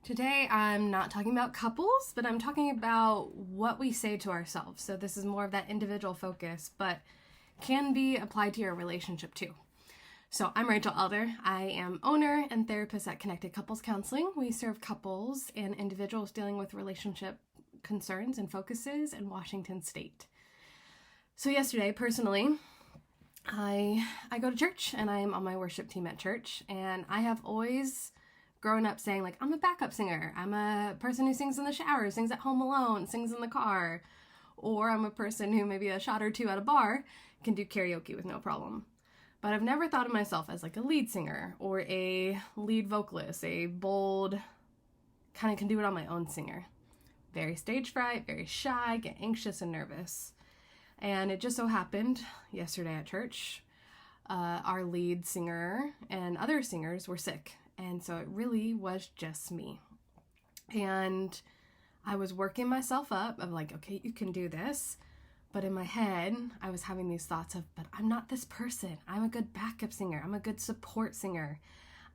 Today, I'm not talking about couples, but I'm talking about what we say to ourselves. So, this is more of that individual focus, but can be applied to your relationship too. So, I'm Rachel Elder. I am owner and therapist at Connected Couples Counseling. We serve couples and individuals dealing with relationship concerns and focuses in Washington State. So, yesterday, personally, I go to church and I am on my worship team at church, and I have always grown up saying, like, I'm a backup singer. I'm a person who sings in the shower, sings at home alone, sings in the car. Or I'm a person who maybe a shot or two at a bar can do karaoke with no problem. But I've never thought of myself as like a lead singer or a lead vocalist, a bold, kind of can do it on my own singer. Very stage fright, very shy, get anxious and nervous. And it just so happened yesterday at church, our lead singer and other singers were sick. And so it really was just me. And I was working myself up of like, okay, you can do this. But in my head, I was having these thoughts of, but I'm not this person. I'm a good backup singer. I'm a good support singer.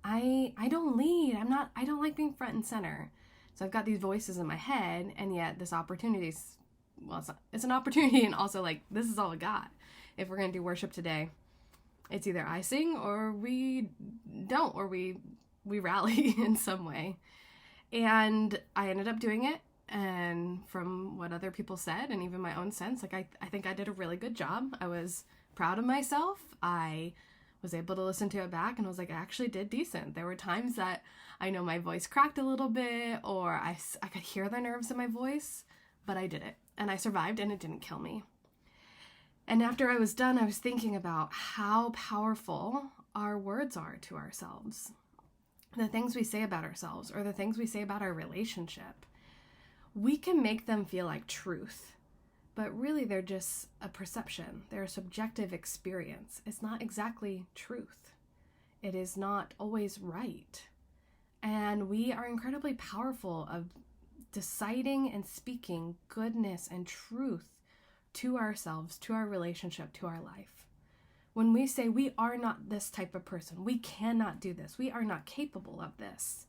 I don't lead. I don't like being front and center. So I've got these voices in my head, and yet this opportunity's, well, it's an opportunity, and also like, this is all I got. If we're going to do worship today, it's either I sing or we don't, or we rally in some way. And I ended up doing it. And from what other people said, and even my own sense, like I think I did a really good job. I was proud of myself. I was able to listen to it back and was like, I actually did decent. There were times that I know my voice cracked a little bit, or I could hear the nerves in my voice, but I did it. And I survived, and it didn't kill me. And after I was done, I was thinking about how powerful our words are to ourselves. The things we say about ourselves, or the things we say about our relationship, we can make them feel like truth, but really they're just a perception. They're a subjective experience. It's not exactly truth. It is not always right. And we are incredibly powerful of deciding and speaking goodness and truth to ourselves, to our relationship, to our life. When we say we are not this type of person, we cannot do this, we are not capable of this,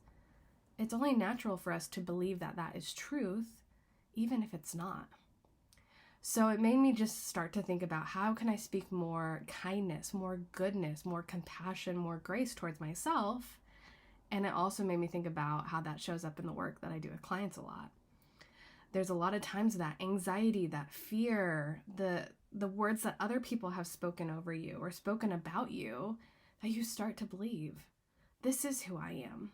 it's only natural for us to believe that that is truth, even if it's not. So it made me just start to think about, how can I speak more kindness, more goodness, more compassion, more grace towards myself? And it also made me think about how that shows up in the work that I do with clients a lot. There's a lot of times that anxiety, that fear, the words that other people have spoken over you or spoken about you, that you start to believe, this is who I am.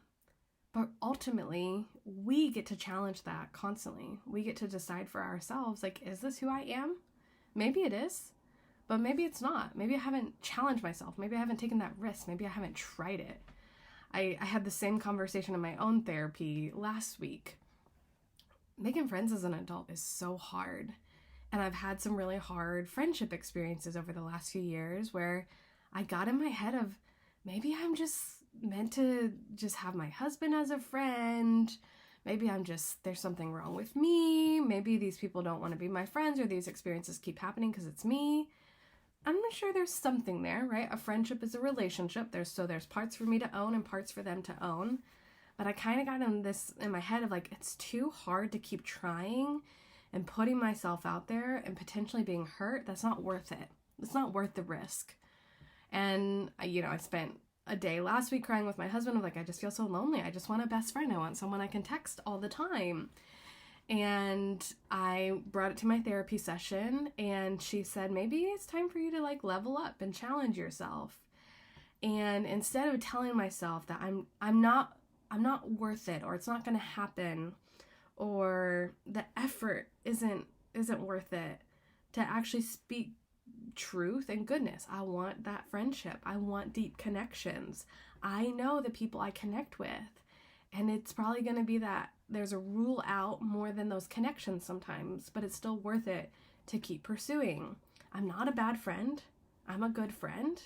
But ultimately, we get to challenge that constantly. We get to decide for ourselves, like, is this who I am? Maybe it is, but maybe it's not. Maybe I haven't challenged myself. Maybe I haven't taken that risk. Maybe I haven't tried it. I had the same conversation in my own therapy last week. Making friends as an adult is so hard. And I've had some really hard friendship experiences over the last few years where I got in my head of, maybe I'm just meant to just have my husband as a friend. Maybe there's something wrong with me. Maybe these people don't want to be my friends, or these experiences keep happening because it's me. I'm not sure there's something there, right? A friendship is a relationship. There's parts for me to own and parts for them to own. But I kind of got in my head of like, it's too hard to keep trying and putting myself out there and potentially being hurt. That's not worth it. It's not worth the risk. And, I spent a day last week crying with my husband. I'm like, I just feel so lonely. I just want a best friend. I want someone I can text all the time. And I brought it to my therapy session, and she said, maybe it's time for you to like level up and challenge yourself. And instead of telling myself that I'm not worth it, or it's not going to happen, or the effort isn't worth it, to actually speak truth and goodness. I want that friendship. I want deep connections. I know the people I connect with, and it's probably going to be that there's a rule out more than those connections sometimes, but it's still worth it to keep pursuing. I'm not a bad friend. I'm a good friend.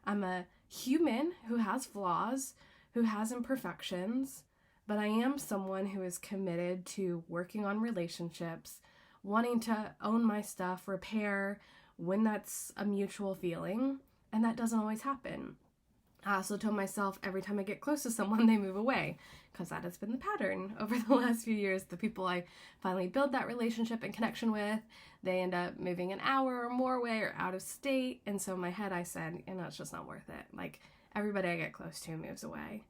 I'm a human who has flaws, who has imperfections, but I am someone who is committed to working on relationships, wanting to own my stuff, repair when that's a mutual feeling, and that doesn't always happen. I also told myself every time I get close to someone, they move away, because that has been the pattern over the last few years. The people I finally build that relationship and connection with, they end up moving an hour or more away or out of state. And so in my head, I said, it's just not worth it. Like, everybody I get close to moves away.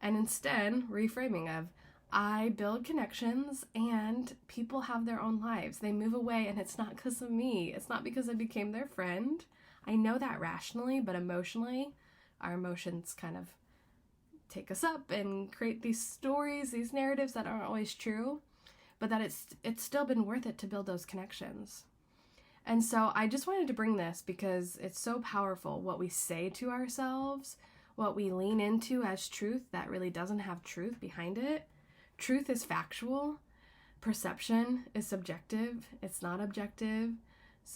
And instead, reframing of, I build connections and people have their own lives. They move away and it's not because of me. It's not because I became their friend. I know that rationally, but emotionally, our emotions kind of take us up and create these stories, these narratives that aren't always true, but that it's still been worth it to build those connections. And so I just wanted to bring this because it's so powerful what we say to ourselves, what we lean into as truth that really doesn't have truth behind it. Truth is factual. Perception is subjective. It's not objective.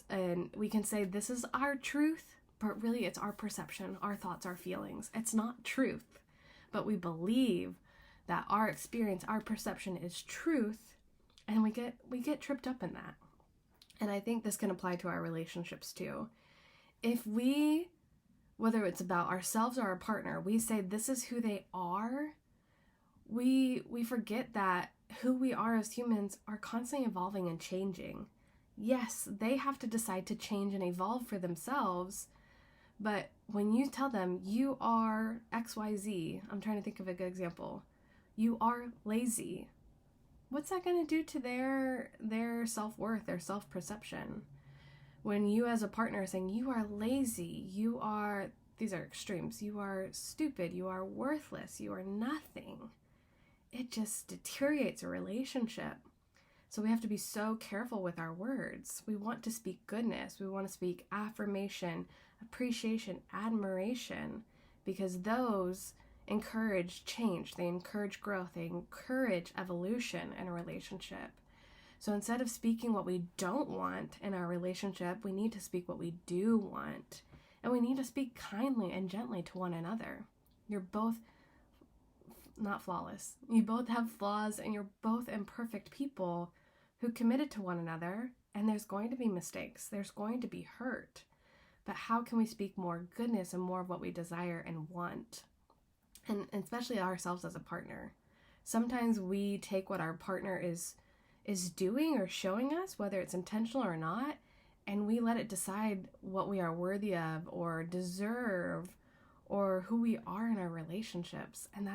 And we can say this is our truth, but really it's our perception, our thoughts, our feelings. It's not truth, but we believe that our experience, our perception is truth, and we get tripped up in that. And I think this can apply to our relationships too. If we, whether it's about ourselves or our partner, we say this is who they are, we forget that who we are as humans are constantly evolving and changing. Yes, they have to decide to change and evolve for themselves, but when you tell them you are XYZ, I'm trying to think of a good example, you are lazy, what's that going to do to their self-worth, their self-perception? When you as a partner are saying you are lazy, these are extremes, you are stupid, you are worthless, you are nothing, it just deteriorates a relationship. So we have to be so careful with our words. We want to speak goodness. We want to speak affirmation, appreciation, admiration, because those encourage change. They encourage growth. They encourage evolution in a relationship. So instead of speaking what we don't want in our relationship, we need to speak what we do want. And we need to speak kindly and gently to one another. You're both not flawless. You both have flaws and you're both imperfect people who committed to one another, and there's going to be mistakes. There's going to be hurt. But how can we speak more goodness and more of what we desire and want? And especially ourselves as a partner. Sometimes we take what our partner is doing or showing us, whether it's intentional or not, and we let it decide what we are worthy of or deserve or who we are in our relationships. And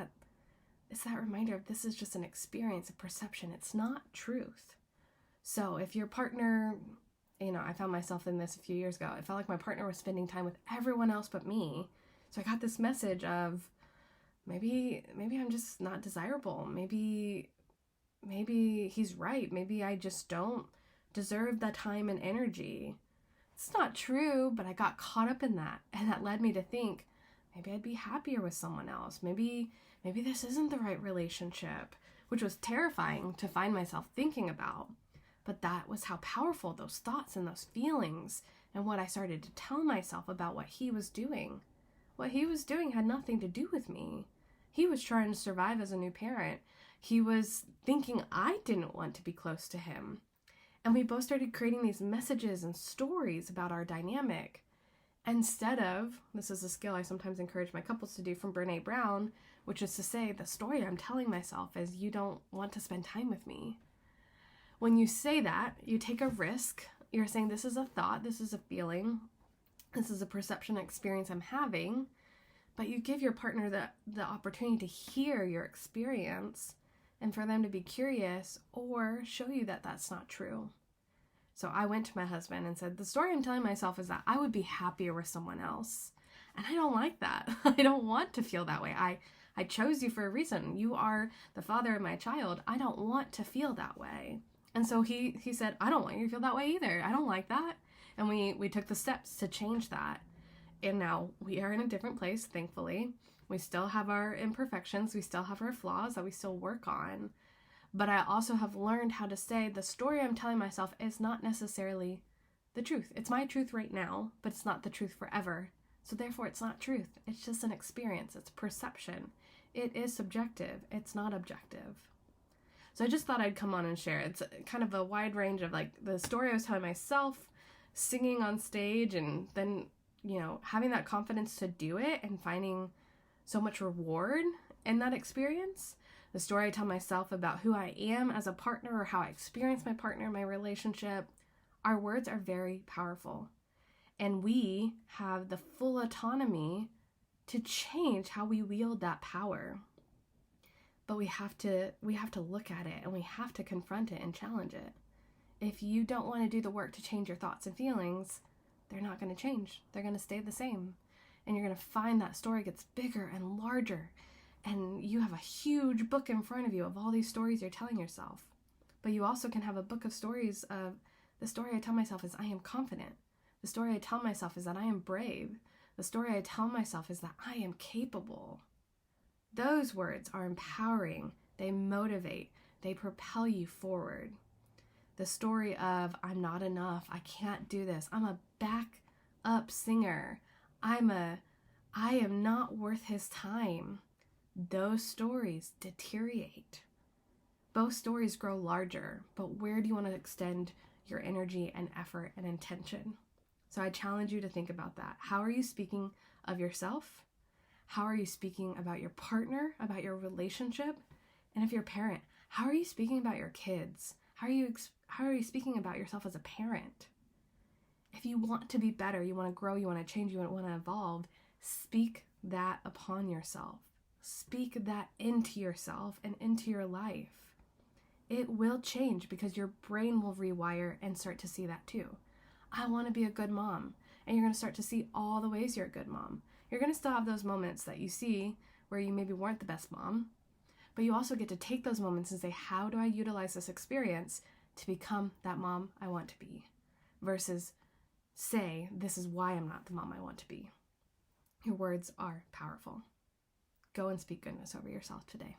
it's that reminder of this is just an experience, a perception. It's not truth. So if your partner, I found myself in this a few years ago. I felt like my partner was spending time with everyone else but me. So I got this message of maybe I'm just not desirable. Maybe he's right. Maybe I just don't deserve the time and energy. It's not true, but I got caught up in that. And that led me to think, maybe I'd be happier with someone else. Maybe this isn't the right relationship, which was terrifying to find myself thinking about. But that was how powerful those thoughts and those feelings and what I started to tell myself about what he was doing. What he was doing had nothing to do with me. He was trying to survive as a new parent. He was thinking I didn't want to be close to him. And we both started creating these messages and stories about our dynamic. Instead of, this is a skill I sometimes encourage my couples to do from Brene Brown, which is to say the story I'm telling myself is you don't want to spend time with me. When you say that, you take a risk. You're saying this is a thought, this is a feeling, this is a perception experience I'm having, but you give your partner the opportunity to hear your experience and for them to be curious or show you that that's not true. So I went to my husband and said, the story I'm telling myself is that I would be happier with someone else. And I don't like that. I don't want to feel that way. I chose you for a reason. You are the father of my child. I don't want to feel that way. And so he said, I don't want you to feel that way either. I don't like that. And we took the steps to change that. And now we are in a different place, thankfully. We still have our imperfections. We still have our flaws that we still work on. But I also have learned how to say the story I'm telling myself is not necessarily the truth. It's my truth right now, but it's not the truth forever. So therefore, it's not truth. It's just an experience. It's perception. It is subjective. It's not objective. So I just thought I'd come on and share. It's kind of a wide range of like the story I was telling myself, singing on stage, and then having that confidence to do it and finding so much reward in that experience. The story I tell myself about who I am as a partner or how I experience my partner, my relationship, our words are very powerful. And we have the full autonomy to change how we wield that power. But we have to look at it and we have to confront it and challenge it. If you don't want to do the work to change your thoughts and feelings, they're not going to change. They're going to stay the same. And you're going to find that story gets bigger and larger. And you have a huge book in front of you of all these stories you're telling yourself. But you also can have a book of stories of, the story I tell myself is I am confident. The story I tell myself is that I am brave. The story I tell myself is that I am capable. Those words are empowering. They motivate. They propel you forward. The story of I'm not enough. I can't do this. I'm a back-up singer. I am not worth his time. Those stories deteriorate. Both stories grow larger, but where do you want to extend your energy and effort and intention? So I challenge you to think about that. How are you speaking of yourself? How are you speaking about your partner, about your relationship? And if you're a parent, how are you speaking about your kids? How are you speaking about yourself as a parent? If you want to be better, you want to grow, you want to change, you want to evolve, speak that upon yourself. Speak that into yourself and into your life. It will change because your brain will rewire and start to see that too. I want to be a good mom. And you're going to start to see all the ways you're a good mom. You're going to still have those moments that you see where you maybe weren't the best mom, but you also get to take those moments and say, how do I utilize this experience to become that mom I want to be? Versus say, this is why I'm not the mom I want to be. Your words are powerful. Go and speak goodness over yourself today.